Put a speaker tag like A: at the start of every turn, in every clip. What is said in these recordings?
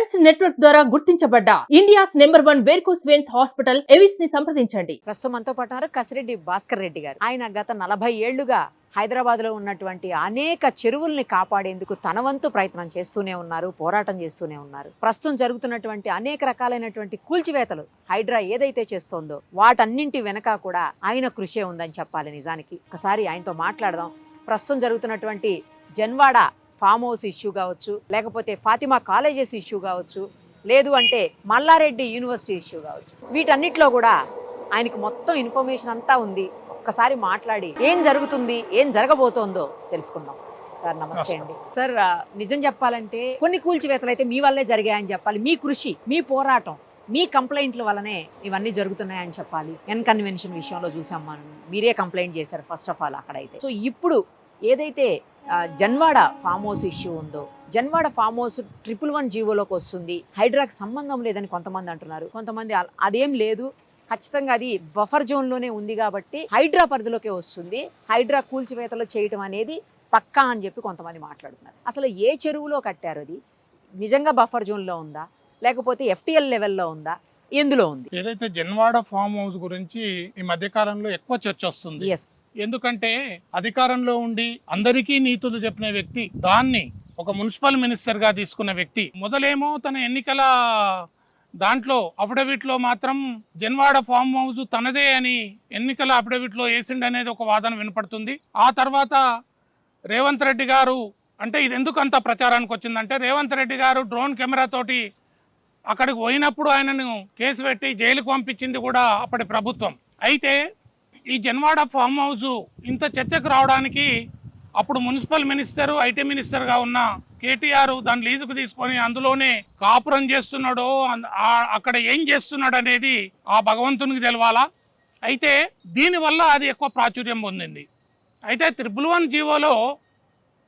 A: Specs network ద్వారా గుర్తించబడ్డ India's #1 varicose veins hospital ఎవిస్ ని సంప్రదించండి.
B: ప్రస్తుతం మనతో పాటు కసిరెడ్డి భాస్కర్ రెడ్డి గారు. ఆయన గత 40 ఏళ్లుగా హైదరాబాద్ లో ఉన్నటువంటి అనేక చెరువుల్ని కాపాడేందుకు తన వంతు ప్రయత్నం చేస్తూనే ఉన్నారు, పోరాటం చేస్తూనే ఉన్నారు. ప్రస్తుతం జరుగుతున్నటువంటి అనేక రకాలైనటువంటి కూల్చివేతలు హైడ్రా ఏదైతే చేస్తోందో వాటన్నింటి వెనక కూడా ఆయన కృషే ఉందని చెప్పాలి. నిజానికి ఒకసారి ఆయనతో మాట్లాడదాం. ప్రస్తుతం జరుగుతున్నటువంటి జన్వాడ ఫామ్ హౌస్ ఇష్యూ కావచ్చు, లేకపోతే ఫాతిమా కాలేజెస్ ఇష్యూ కావచ్చు, లేదు అంటే మల్లారెడ్డి యూనివర్సిటీ ఇష్యూ కావచ్చు, వీటన్నిటిలో కూడా ఆయనకు మొత్తం ఇన్ఫర్మేషన్ అంతా ఉంది. ఒక్కసారి మాట్లాడి ఏం జరుగుతుంది, ఏం జరగబోతోందో తెలుసుకుందాం. సార్ నమస్తే అండి. సార్ నిజం చెప్పాలంటే కొన్ని కూల్చివేతలు అయితే మీ వల్లే జరిగాయని చెప్పాలి. మీ కృషి, మీ పోరాటం, మీ కంప్లైంట్ల వల్లనే ఇవన్నీ జరుగుతున్నాయని చెప్పాలి. ఎన్ కన్వెన్షన్ విషయంలో చూసాం మనం, మీరే కంప్లైంట్ చేశారు ఫస్ట్ ఆఫ్ ఆల్ అక్కడైతే. సో ఇప్పుడు ఏదైతే జన్వాడ ఫామ్ హౌస్ ఇష్యూ ఉందో, జన్వాడ ఫామ్ హౌస్ 111 జీవోలోకి వస్తుంది, హైడ్రాకి సంబంధం లేదని కొంతమంది అంటున్నారు. కొంతమంది అదేం లేదు, ఖచ్చితంగా అది బఫర్ జోన్లోనే ఉంది కాబట్టి హైడ్రా పరిధిలోకే వస్తుంది, హైడ్రా కూల్చివేతలు చేయటం అనేది పక్కా అని చెప్పి కొంతమంది మాట్లాడుతున్నారు. అసలు ఏ చెరువులో కట్టారు? అది నిజంగా బఫర్ జోన్లో ఉందా, లేకపోతే FTL లెవెల్లో ఉందా, ఎందులో ఉంది?
C: ఏదైతే జన్వాడ ఫామ్ హౌస్ గురించి ఈ మధ్య కాలంలో ఎక్కువ చర్చ వస్తుంది. ఎందుకంటే అధికారంలో ఉండి అందరికీ నీతులు చెప్పిన వ్యక్తి, దాన్ని ఒక మున్సిపల్ మినిస్టర్ గా తీసుకున్న వ్యక్తి, మొదలేమో తన ఎన్నికల దాంట్లో అఫిడవిట్ లో మాత్రం జన్వాడ ఫామ్ హౌస్ తనదే అని ఎన్నికల అఫిడవిట్ లో వేసిండు అనేది ఒక వాదన వినపడుతుంది. ఆ తర్వాత రేవంత్ రెడ్డి గారు, అంటే ఇది ఎందుకు అంత ప్రచారానికి వచ్చిందంటే, రేవంత్ రెడ్డి గారు డ్రోన్ కెమెరా తోటి అక్కడికి పోయినప్పుడు ఆయనను కేసు పెట్టి జైలుకు పంపించింది కూడా అప్పటి ప్రభుత్వం. అయితే ఈ జన్వాడ ఫామ్ హౌస్ ఇంత చర్చకు రావడానికి అప్పుడు మున్సిపల్ మినిస్టర్, IT మినిస్టర్గా ఉన్న KTR దాని లీజుకు తీసుకొని అందులోనే కాపురం చేస్తున్నాడో, అక్కడ ఏం చేస్తున్నాడు అనేది ఆ భగవంతునికి తెలవాలా. అయితే దీనివల్ల అది ఎక్కువ ప్రాచుర్యం పొందింది. అయితే 111 జీవోలో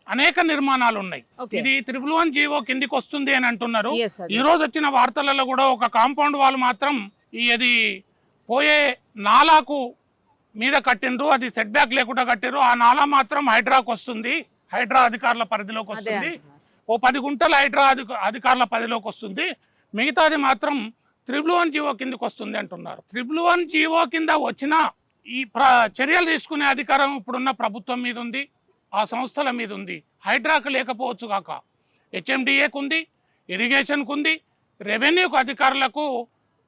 C: అనేక నిర్మాణాలు ఉన్నాయి. ఇది 111 జీవో కిందికి వస్తుంది అని అంటున్నారు. ఈ రోజు వచ్చిన వార్తలలో కూడా ఒక కాంపౌండ్ వాల్ మాత్రం ఇది పోయే నాలాకు మీద కట్టిండ్రు, అది సెట్ బ్యాక్ లేకుండా కట్టిరు. ఆ నాలా మాత్రం హైడ్రాకు వస్తుంది, హైడ్రా అధికారుల పరిధిలోకి వస్తుంది. ఓ 10 గుంటల హైడ్రా అధికారుల పరిధిలోకి వస్తుంది, మిగతాది మాత్రం 111 జీవో కిందకి వస్తుంది అంటున్నారు. 111 జీవో కింద వచ్చిన ఈ చర్యలు తీసుకునే అధికారం ఇప్పుడున్న ప్రభుత్వం మీద ఉంది, ఆ సంస్థల మీద ఉంది. హైడ్రాకు లేకపోవచ్చు కాక HMDAకు ఉంది, ఇరిగేషన్కు ఉంది, రెవెన్యూకు అధికారులకు,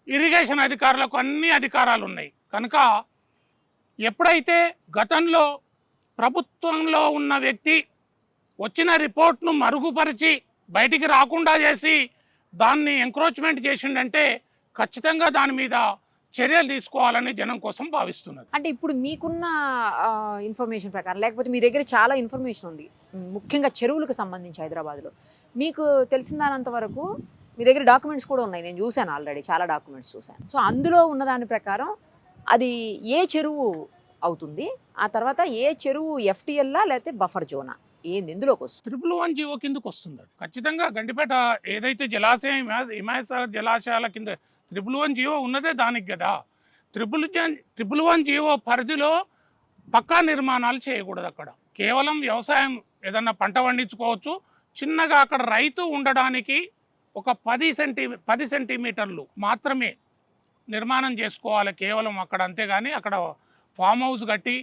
C: ఇరిగేషన్ అధికారులకు అన్ని అధికారాలు ఉన్నాయి. కనుక ఎప్పుడైతే గతంలో ప్రభుత్వంలో ఉన్న వ్యక్తి వచ్చిన రిపోర్ట్ను మరుగుపరిచి బయటికి రాకుండా చేసి దాన్ని ఎంక్రోచ్మెంట్ చేసిండంటే ఖచ్చితంగా దాని మీద చర్యలు తీసుకోవాలని జనం కోసం భావిస్తున్నారు.
B: అంటే ఇప్పుడు మీకున్న ఇన్ఫర్మేషన్ ప్రకారం, లేకపోతే మీ దగ్గర చాలా ఇన్ఫర్మేషన్ ఉంది ముఖ్యంగా చెరువులకు సంబంధించి హైదరాబాద్లో, మీకు తెలిసినంత వరకు మీ దగ్గర డాక్యుమెంట్స్ కూడా ఉన్నాయి. నేను చూశాను, ఆల్రెడీ చాలా డాక్యుమెంట్స్ చూశాను. సో అందులో ఉన్నదాని ప్రకారం అది ఏ చెరువు అవుతుంది, ఆ తర్వాత ఏ చెరువు FTLలా లేకపోతే బఫర్ జోనా, ఏంది ఎందులోకి వస్తుంది?
C: 111 జీవో కిందకు వస్తుంది. అది ఖచ్చితంగా గండిపేట ఏదైతే జలాశయం హిమాయసాగర్ జలాశయాల కింద 111 జీవో ఉన్నదే దానికి కదా. 111 జీవో పరిధిలో పక్కా నిర్మాణాలు చేయకూడదు. అక్కడ కేవలం వ్యవసాయం ఏదన్నా పంట పండించుకోవచ్చు. చిన్నగా అక్కడ రైతు ఉండడానికి ఒక 10 సెంటీమీటర్లు మాత్రమే నిర్మాణం చేసుకోవాలి కేవలం అక్కడ, అంతేగాని అక్కడ ఫామ్ హౌస్ కట్టి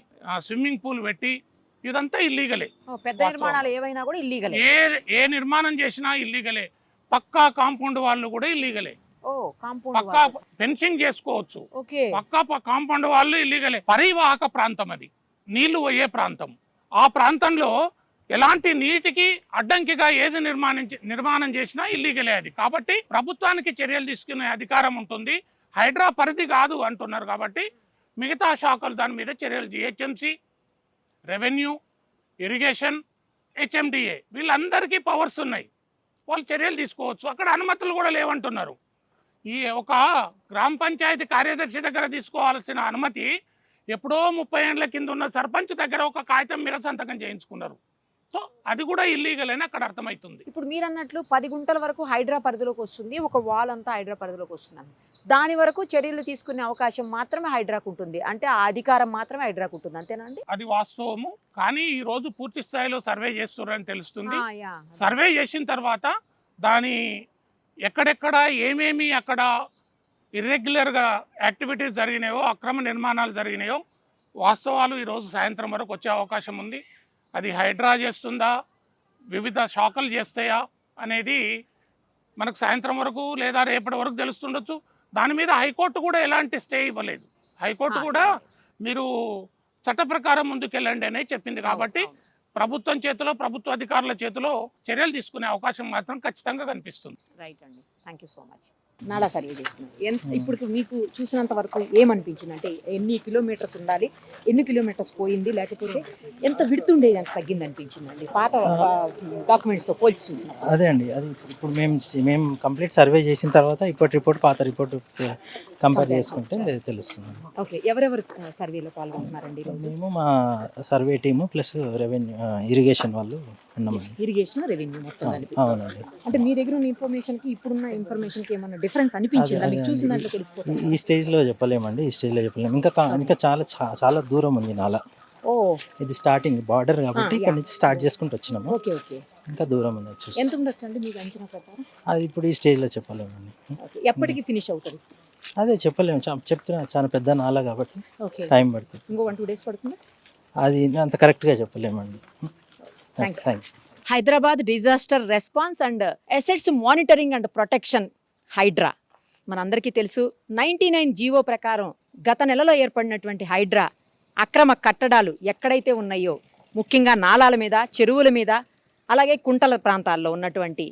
C: స్విమ్మింగ్ పూల్ పెట్టి ఇదంతా ఇల్లీగలే.
B: పెద్ద నిర్మాణాలు ఏవైనా కూడా ఇల్లీగలే, ఏ
C: నిర్మాణం చేసినా ఇల్లీగలే. పక్కా కాంపౌండ్ వాళ్ళు కూడా ఇల్లీగలే. పక్కా ఫెన్సింగ్ చేసుకోవచ్చు, పక్కా కాంపౌండ్ వాళ్ళు ఇల్లీగలే. పరివాహక ప్రాంతం, అది నీళ్లు పోయే ప్రాంతం. ఆ ప్రాంతంలో ఎలాంటి నీటికి అడ్డంకిగా ఏది నిర్మాణం చేసినా ఇల్లీగలే అది. కాబట్టి ప్రభుత్వానికి చర్యలు తీసుకునే అధికారం ఉంటుంది. హైడ్రా పరిధి కాదు అంటున్నారు కాబట్టి మిగతా శాఖలు దాని మీద చర్యలు, GHMC, రెవెన్యూ, ఇరిగేషన్, HMDA వీళ్ళందరికీ పవర్స్ ఉన్నాయి, వాళ్ళు చర్యలు తీసుకోవచ్చు. అక్కడ అనుమతులు కూడా లేవంటున్నారు. ఈ ఒక గ్రామ పంచాయతీ కార్యదర్శి దగ్గర తీసుకోవాల్సిన అనుమతి ఎప్పుడో 30 ఏళ్ల కింద ఉన్న సర్పంచ్ దగ్గర ఒక కాగితం మీద సంతకం చేయించుకున్నారు. సో అది కూడా ఇల్లీగల్ అని అక్కడ అర్థమవుతుంది.
B: ఇప్పుడు మీరు అన్నట్లు 10 గుంటల వరకు హైడ్రా పరిధిలోకి వస్తుంది, ఒక వాల్ అంతా హైడ్రా పరిధిలోకి వస్తుంది. దాని వరకు చర్యలు తీసుకునే అవకాశం మాత్రమే హైడ్రాకు ఉంటుంది, అంటే ఆ అధికారం మాత్రమే హైడ్రాకు ఉంటుంది, అంతేనండి?
C: అది వాస్తవము. కానీ ఈ రోజు పూర్తి స్థాయిలో సర్వే చేస్తున్నారని తెలుస్తుంది. సర్వే చేసిన తర్వాత దాని ఎక్కడెక్కడ ఏమేమి అక్కడ ఇర్రెగ్యులర్గా యాక్టివిటీస్ జరిగినాయో, అక్రమ నిర్మాణాలు జరిగినాయో వాస్తవాలు ఈరోజు సాయంత్రం వరకు వచ్చే అవకాశం ఉంది. అది హైడ్రా చేస్తుందా, వివిధ శాఖలు చేస్తాయా అనేది మనకు సాయంత్రం వరకు లేదా రేపటి వరకు తెలుస్తుండొచ్చు. దాని మీద హైకోర్టు కూడా ఎలాంటి స్టే ఇవ్వలేదు. హైకోర్టు కూడా మీరు చట్ట ప్రకారం ముందుకెళ్ళండి అనే చెప్పింది. కాబట్టి ప్రభుత్వం చేతిలో, ప్రభుత్వ అధికారుల చేతిలో చర్యలు తీసుకునే అవకాశం మాత్రం ఖచ్చితంగా కనిపిస్తుంది.
B: రైట్ అండి, థ్యాంక్ యూ సో మచ్. నాలా సర్వే చేస్తున్నారు. ఇప్పుడు మీకు చూసినంత వరకు ఏమనిపించింది అంటే ఎన్ని కిలోమీటర్స్ ఉండాలి, ఎన్ని కిలోమీటర్స్ పోయింది, లేకపోతే ఎంత విడుతుండేది అంత తగ్గింది అనిపించిందండి పాత డాక్యుమెంట్స్తో పోల్చి చూసినప్పుడు?
D: అదే అండి, అది ఇప్పుడు మేము కంప్లీట్ సర్వే చేసిన తర్వాత ఇప్పటి రిపోర్ట్ పాత రిపోర్ట్ కంపేర్ చేసుకుంటే తెలుస్తుంది.
B: ఓకే, ఎవరెవరు సర్వేలో పాల్గొంటున్నారండి ఈరోజు?
D: మేము మా survey team plus revenue irrigation వాళ్ళు ఉన్నామండి.
B: ఇరిగేషన్, రెవెన్యూ మొత్తం కలిపి.
D: అవునండి.
B: అంటే మీ దగ్గర ఉన్న ఇన్ఫర్మేషన్కి ఇప్పుడున్న ఇన్ఫర్మేషన్కి ఏమన్నా డిఫరెన్స్ అనిపించిందా? మీకు చూసిన దాంట్లో తెలిసిపోతుంది.
D: ఈ స్టేజ్లో చెప్పలేమండి, ఈ స్టేజ్లో చెప్పలేము. ఇంకా చాలా దూరం ఉంది నాలా.
B: ఓ,
D: ఇది స్టార్టింగ్ బార్డర్ కాబట్టి ఇక్కడ నుంచి స్టార్ట్ చేసుకుంటూ వచ్చినాము.
B: ఓకే ఓకే,
D: ఇంకా దూరం ఉంది వచ్చేసి.
B: ఎంత ఉండొచ్చు అండి మీకు అంచనా ప్రకారం?
D: అది ఇప్పుడు ఈ స్టేజ్లో చెప్పలేమండి.
B: ఎప్పటికి ఫినిష్ అవుతుంది?
D: అదే చెప్పలేము, చెప్తున్నా చాలా పెద్ద నాలా కాబట్టి
B: ఓకే,
D: టైం పడుతుంది.
B: ఇంకో 1-2 డేస్ పడుతుంది.
D: అది అంత కరెక్ట్గా చెప్పలేమండి.
B: Thank you.
D: Thank you.
B: Hyderabad disaster response and assets monitoring and protection HYDRAA మనందరికీ తెలుసు. 99 జీవో ప్రకారం గత నెలలో ఏర్పడినటువంటి హైడ్రా అక్రమ కట్టడాలు ఎక్కడైతే ఉన్నాయో, ముఖ్యంగా నాలాల మీద, చెరువుల మీద, అలాగే కుంటల ప్రాంతాల్లో ఉన్నటువంటి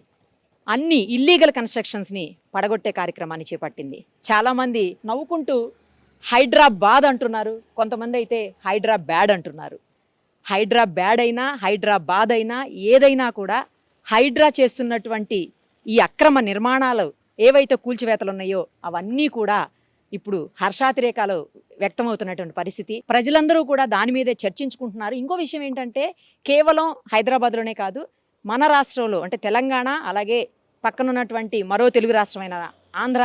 B: అన్ని ఇల్లీగల్ కన్స్ట్రక్షన్స్ని పడగొట్టే కార్యక్రమాన్ని చేపట్టింది. చాలామంది నవ్వుకుంటూ హైడ్రా బాద్ అంటున్నారు, కొంతమంది అయితే హైడ్రా బ్యాడ్ అంటున్నారు. హైడ్రా బ్యాడ్ అయినా, హైడ్రా బాద్ అయినా, ఏదైనా కూడా హైడ్రా చేస్తున్నటువంటి ఈ అక్రమ నిర్మాణాలు ఏవైతే కూల్చివేతలు ఉన్నాయో అవన్నీ కూడా ఇప్పుడు హర్షాతిరేకాలు వ్యక్తమవుతున్నటువంటి పరిస్థితి. ప్రజలందరూ కూడా దాని మీదే చర్చించుకుంటున్నారు. ఇంకో విషయం ఏంటంటే కేవలం హైదరాబాద్లోనే కాదు, మన రాష్ట్రంలో అంటే తెలంగాణ, అలాగే పక్కనున్నటువంటి మరో తెలుగు రాష్ట్రమైన ఆంధ్ర,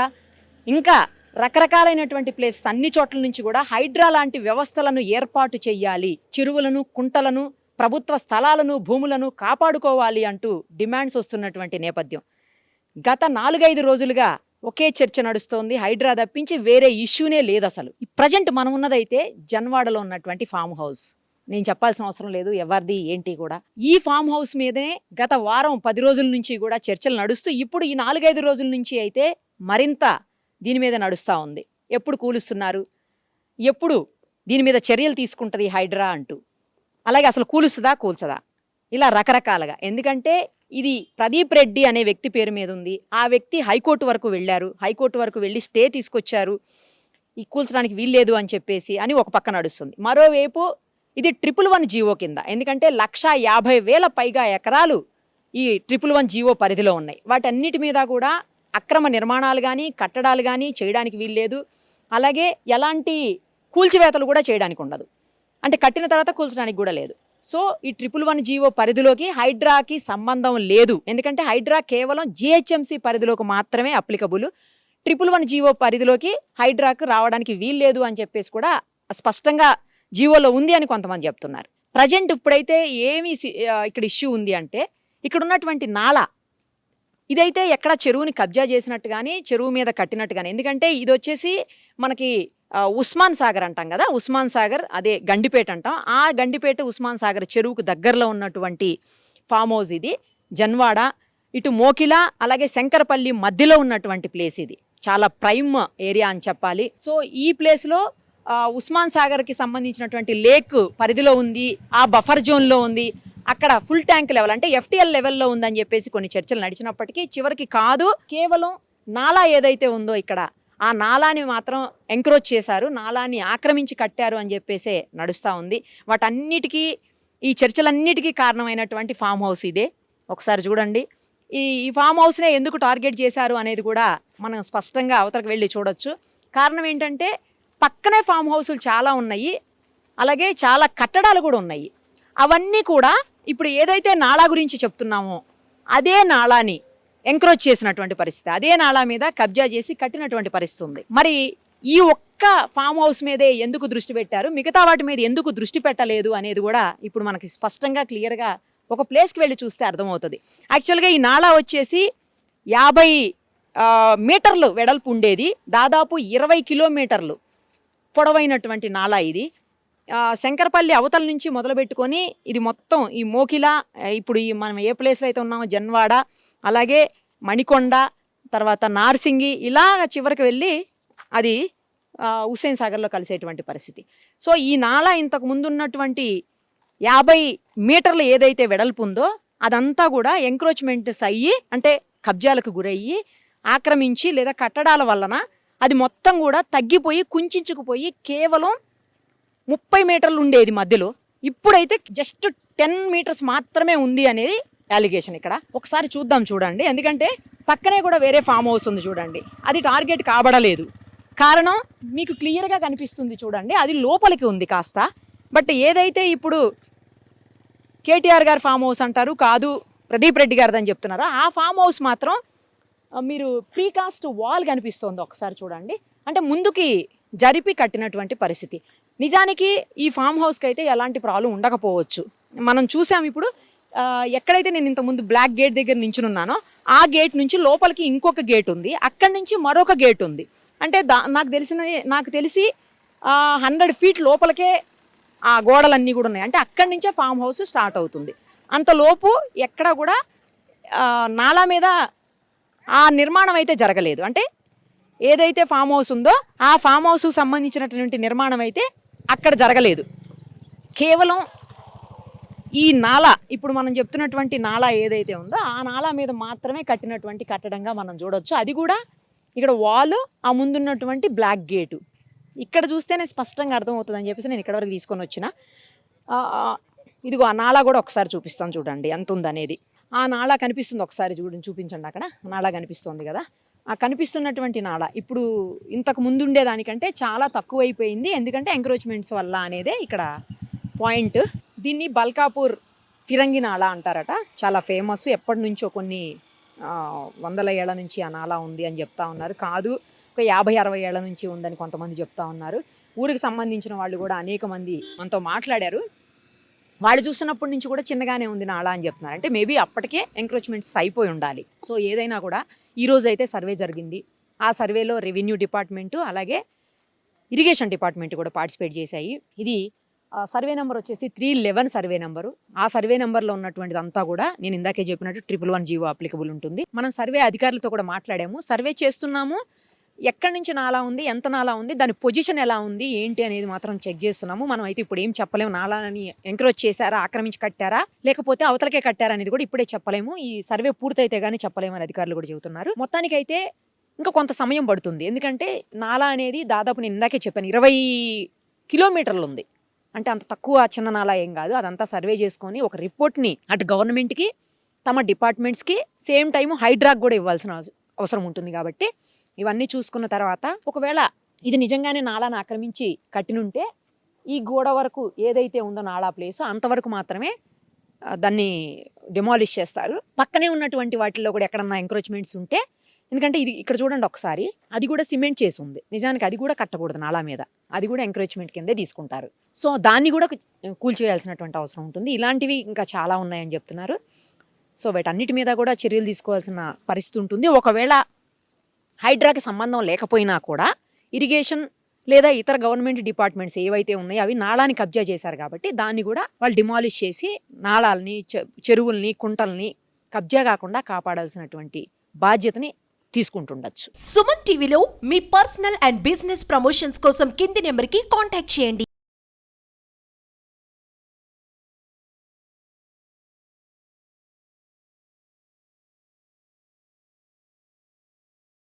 B: ఇంకా రకరకాలైనటువంటి ప్లేసెస్ అన్ని చోట్ల నుంచి కూడా హైడ్రా లాంటి వ్యవస్థలను ఏర్పాటు చేయాలి, చెరువులను, కుంటలను, ప్రభుత్వ స్థలాలను, భూములను కాపాడుకోవాలి అంటూ డిమాండ్స్ వస్తున్నటువంటి నేపథ్యం. గత 4-5 రోజులుగా ఒకే చర్చ నడుస్తోంది. హైడ్రా తప్పించి వేరే ఇష్యూనే లేదు అసలు. ప్రజెంట్ మనం ఉన్నదైతే జన్వాడలో ఉన్నటువంటి ఫామ్ హౌస్. నేను చెప్పాల్సిన అవసరం లేదు ఎవరిది ఏంటి కూడా. ఈ ఫామ్ హౌస్ మీదనే గత వారం 10 రోజుల నుంచి కూడా చర్చలు నడుస్తూ, ఇప్పుడు ఈ 4-5 రోజుల నుంచి అయితే మరింత దీని మీద నడుస్తూ ఉంది. ఎప్పుడు కూలుస్తున్నారు, ఎప్పుడు దీని మీద చర్యలు తీసుకుంటుంది హైడ్రా అంటూ, అలాగే అసలు కూలుస్తుందా కూల్చదా, ఇలా రకరకాలుగా. ఎందుకంటే ఇది ప్రదీప్ రెడ్డి అనే వ్యక్తి పేరు మీద ఉంది. ఆ వ్యక్తి హైకోర్టు వరకు వెళ్ళారు, హైకోర్టు వరకు వెళ్ళి స్టే తీసుకొచ్చారు, ఈ కూల్చడానికి వీల్లేదు అని చెప్పేసి అని ఒక పక్క నడుస్తుంది. మరోవైపు ఇది 111 జీవో కింద, ఎందుకంటే 150,000 పైగా ఎకరాలు ఈ 111 జీవో పరిధిలో ఉన్నాయి. వాటన్నిటి మీద కూడా అక్రమ నిర్మాణాలు కానీ, కట్టడాలు కానీ చేయడానికి వీల్లేదు. అలాగే ఎలాంటి కూల్చివేతలు కూడా చేయడానికి ఉండదు, అంటే కట్టిన తర్వాత కూల్చడానికి కూడా లేదు. సో ఈ 111 జీవో పరిధిలోకి హైడ్రాకి సంబంధం లేదు. ఎందుకంటే హైడ్రా కేవలం జిహెచ్ఎంసీ పరిధిలోకి మాత్రమే అప్లికబుల్. 111 జీవో పరిధిలోకి హైడ్రాకు రావడానికి వీల్లేదు అని చెప్పేసి కూడా స్పష్టంగా జీవోలో ఉంది అని కొంతమంది చెప్తున్నారు. ప్రజెంట్ ఇప్పుడైతే ఏమి ఇక్కడ ఇష్యూ ఉంది అంటే, ఇక్కడ ఉన్నటువంటి నాలా ఇదైతే ఎక్కడ చెరువుని కబ్జా చేసినట్టు కానీ, చెరువు మీద కట్టినట్టు కానీ, ఎందుకంటే ఇది వచ్చేసి మనకి ఉస్మాన్ సాగర్ అంటాం కదా, ఉస్మాన్ సాగర్ అదే గండిపేట అంటాం. ఆ గండిపేట ఉస్మాన్ సాగర్ చెరువుకు దగ్గరలో ఉన్నటువంటి ఫామ్ హౌస్ ఇది. జన్వాడ, ఇటు మోకిలా, అలాగే శంకరపల్లి మధ్యలో ఉన్నటువంటి ప్లేస్ ఇది. చాలా ప్రైమ్ ఏరియా అని చెప్పాలి. సో ఈ ప్లేస్లో ఉస్మాన్ సాగర్కి సంబంధించినటువంటి లేక్ పరిధిలో ఉంది, ఆ బఫర్ జోన్లో ఉంది. అక్కడ ఫుల్ ట్యాంక్ లెవెల్ అంటే FTL లెవెల్లో ఉందని చెప్పేసి కొన్ని చర్చలు నడిచినప్పటికీ చివరికి కాదు, కేవలం నాలా ఏదైతే ఉందో ఇక్కడ ఆ నాలాని మాత్రం ఎంక్రోచ్ చేశారు, నాలాని ఆక్రమించి కట్టారు అని చెప్పేసే నడుస్తూ ఉంది. వాటన్నిటికీ, ఈ చర్చలన్నిటికీ కారణమైనటువంటి ఫామ్ హౌస్ ఇదే. ఒకసారి చూడండి, ఈ ఫామ్ హౌస్నే ఎందుకు టార్గెట్ చేశారు అనేది కూడా మనం స్పష్టంగా అవతలకు వెళ్ళి చూడొచ్చు. కారణం ఏంటంటే పక్కనే ఫామ్ హౌసులు చాలా ఉన్నాయి, అలాగే చాలా కట్టడాలు కూడా ఉన్నాయి. అవన్నీ కూడా ఇప్పుడు ఏదైతే నాలా గురించి చెప్తున్నామో అదే నాలాని ఎంక్రోచ్ చేసినటువంటి పరిస్థితి, అదే నాలా మీద కబ్జా చేసి కట్టినటువంటి పరిస్థితి ఉంది. మరి ఈ ఒక్క ఫామ్ హౌస్ మీదే ఎందుకు దృష్టి పెట్టారు, మిగతా వాటి మీద ఎందుకు దృష్టి పెట్టలేదు అనేది కూడా ఇప్పుడు మనకి స్పష్టంగా క్లియర్గా ఒక ప్లేస్కి వెళ్ళి చూస్తే అర్థమవుతుంది. యాక్చువల్గా ఈ నాలా వచ్చేసి 50 మీటర్లు వెడల్పు ఉండేది, దాదాపు 20 కిలోమీటర్లు పొడవైనటువంటి నాలా ఇది. శంకరపల్లి అవతల నుంచి మొదలుపెట్టుకొని ఇది మొత్తం ఈ మోకిల, ఇప్పుడు ఈ మనం ఏ ప్లేస్లో అయితే ఉన్నామో జన్వాడ, అలాగే మణికొండ, తర్వాత నార్సింగి, ఇలా చివరికి వెళ్ళి అది హుస్సేన్ సాగర్లో కలిసేటువంటి పరిస్థితి. సో ఈ నాలా ఇంతకు ముందు ఉన్నటువంటి 50 మీటర్లు ఏదైతే వెడల్పు ఉందో అదంతా కూడా ఎంక్రోచ్మెంట్స్ అయ్యి, అంటే కబ్జాలకు గురయ్యి, ఆక్రమించి లేదా కట్టడాల వలన అది మొత్తం కూడా తగ్గిపోయి కుంచుకుపోయి కేవలం 30 మీటర్లు ఉండేది మధ్యలో, ఇప్పుడైతే జస్ట్ 10 మీటర్స్ మాత్రమే ఉంది అనేది అలిగేషన్. ఇక్కడ ఒకసారి చూడండి, ఎందుకంటే పక్కనే కూడా వేరే ఫామ్ హౌస్ ఉంది చూడండి, అది టార్గెట్ కాబడలేదు. కారణం మీకు క్లియర్గా కనిపిస్తుంది చూడండి, అది లోపలికి ఉంది కాస్త. బట్ ఏదైతే ఇప్పుడు కేటీఆర్ గారు ఫామ్ హౌస్ అంటారు, కాదు ప్రదీప్ రెడ్డి గారిది అని చెప్తున్నారు, ఆ ఫామ్ హౌస్ మాత్రం మీరు ప్రీకాస్ట్ వాల్ కనిపిస్తుంది ఒకసారి చూడండి, అంటే ముందుకి జరిపి కట్టినటువంటి పరిస్థితి. నిజానికి ఈ ఫామ్ హౌస్కి అయితే ఎలాంటి ప్రాబ్లం ఉండకపోవచ్చు. మనం చూసాం ఇప్పుడు ఎక్కడైతే నేను ఇంతకుముందు బ్లాక్ గేట్ దగ్గర నించునున్నానో ఆ గేట్ నుంచి లోపలికి ఇంకొక గేట్ ఉంది, అక్కడి నుంచి మరొక గేట్ ఉంది. అంటే నాకు తెలిసి 100 ఫీట్ లోపలికే ఆ గోడలన్నీ కూడా ఉన్నాయి. అంటే అక్కడి నుంచే ఫామ్ హౌస్ స్టార్ట్ అవుతుంది. అంతలోపు ఎక్కడ కూడా నాలా మీద ఆ నిర్మాణం అయితే జరగలేదు. అంటే ఏదైతే ఫామ్ హౌస్ ఉందో ఆ ఫామ్ హౌస్ సంబంధించినటువంటి నిర్మాణం అయితే అక్కడ జరగలేదు. కేవలం ఈ నాలా, ఇప్పుడు మనం చెప్తున్నటువంటి నాలా ఏదైతే ఉందో ఆ నాలా మీద మాత్రమే కట్టినటువంటి కట్టడంగా మనం చూడొచ్చు. అది కూడా ఇక్కడ వాల్, ఆ ముందున్నటువంటి బ్లాక్ గేటు ఇక్కడ చూస్తేనే స్పష్టంగా అర్థమవుతుంది అని చెప్పేసి నేను ఇక్కడ వరకు తీసుకొని వచ్చిన. ఇదిగో ఆ నాలా కూడా ఒకసారి చూపిస్తాను చూడండి ఎంత ఉందనేది. ఆ నాలా కనిపిస్తుంది, ఒకసారి చూపించండి. అక్కడ నాలా కనిపిస్తుంది కదా, ఆ కనిపిస్తున్నటువంటి నాలా ఇప్పుడు ఇంతకు ముందు ఉండేదానికంటే చాలా తక్కువైపోయింది. ఎందుకంటే ఎంక్రోచ్మెంట్స్ వల్ల అనేదే ఇక్కడ పాయింట్. దీన్ని బల్కాపూర్ ఫిరంగి నాలా అంటారట, చాలా ఫేమస్. ఎప్పటి నుంచో కొన్ని వందల ఏళ్ల నుంచి ఆ నాలా ఉంది అని చెప్తా ఉన్నారు. కాదు, ఒక 50-60 ఏళ్ల నుంచి ఉందని కొంతమంది చెప్తా ఉన్నారు. ఊరికి సంబంధించిన వాళ్ళు కూడా అనేక మంది మనతో మాట్లాడారు. వాళ్ళు చూస్తున్నప్పటి నుంచి కూడా చిన్నగానే ఉంది నాలా అని చెప్తున్నారు. అంటే మేబీ అప్పటికే ఎంక్రోచ్మెంట్స్ అయిపోయి ఉండాలి. సో ఏదైనా కూడా ఈరోజు అయితే సర్వే జరిగింది. ఆ సర్వేలో రెవెన్యూ డిపార్ట్మెంటు అలాగే ఇరిగేషన్ డిపార్ట్మెంట్ కూడా పార్టిసిపేట్ చేశాయి. ఇది సర్వే నెంబర్ వచ్చేసి 311 సర్వే నెంబరు. ఆ సర్వే నెంబర్లో ఉన్నటువంటిది అంతా కూడా నేను ఇందాకే చెప్పినట్టు 111 జీవో అప్లికబుల్ ఉంటుంది. మనం సర్వే అధికారులతో కూడా మాట్లాడాము, సర్వే చేస్తున్నాము, ఎక్కడి నుంచి నాలా ఉంది, ఎంత నాలా ఉంది, దాని పొజిషన్ ఎలా ఉంది ఏంటి అనేది మాత్రం చెక్ చేస్తున్నాము. మనం అయితే ఇప్పుడు ఏం చెప్పలేము, నాలాని ఎంక్రోచ్ చేశారా, ఆక్రమించి కట్టారా, లేకపోతే అవతలకే కట్టారా అనేది కూడా ఇప్పుడే చెప్పలేము. ఈ సర్వే పూర్తయితే కానీ చెప్పలేము అని అధికారులు కూడా చెబుతున్నారు. మొత్తానికైతే ఇంకా కొంత సమయం పడుతుంది. ఎందుకంటే నాలా అనేది దాదాపు నేను ఇందాకే చెప్పాను 20 కిలోమీటర్లు ఉంది. అంటే అంత తక్కువ చిన్న నాలా ఏం కాదు. అదంతా సర్వే చేసుకొని ఒక రిపోర్ట్ని అటు గవర్నమెంట్కి, తమ డిపార్ట్మెంట్స్కి, సేమ్ టైం హైడ్రాక్ కూడా ఇవ్వాల్సిన అవసరం ఉంటుంది. కాబట్టి ఇవన్నీ చూసుకున్న తర్వాత ఒకవేళ ఇది నిజంగానే నాలాను ఆక్రమించి కట్టినుంటే ఈ గోడ వరకు ఏదైతే ఉందో నాలా ప్లేస్ అంతవరకు మాత్రమే దాన్ని డెమాలిష్ చేస్తారు. పక్కనే ఉన్నటువంటి వాటిల్లో కూడా ఎక్కడన్నా ఎంక్రోచ్మెంట్స్ ఉంటే, ఎందుకంటే ఇది ఇక్కడ చూడండి ఒకసారి, అది కూడా సిమెంట్ చేసి ఉంది. నిజానికి అది కూడా కట్టకూడదు నాలా మీద, అది కూడా ఎంక్రోచ్మెంట్ కిందే తీసుకుంటారు. సో దాన్ని కూడా కూల్చివేయాల్సినటువంటి అవసరం ఉంటుంది. ఇలాంటివి ఇంకా చాలా ఉన్నాయని చెప్తున్నారు. సో వీటన్నిటి మీద కూడా చర్యలు తీసుకోవాల్సిన పరిస్థితి ఉంటుంది. ఒకవేళ హైడ్రాకి సంబంధం లేకపోయినా కూడా ఇరిగేషన్ లేదా ఇతర గవర్నమెంట్ డిపార్ట్మెంట్స్ ఏవైతే ఉన్నాయో అవి నాళాన్ని కబ్జా చేశారు కాబట్టి దాన్ని కూడా వాళ్ళు డిమాలిష్ చేసి నాళాలని, చెరువుల్ని, కుంటల్ని కబ్జా కాకుండా కాపాడాల్సినటువంటి బాధ్యతని తీసుకుంటుండొచ్చు.
E: సుమన్ టీవీలో మీ పర్సనల్ అండ్ బిజినెస్ ప్రమోషన్స్ కోసం కింది నెంబర్కి కాంటాక్ట్ చేయండి.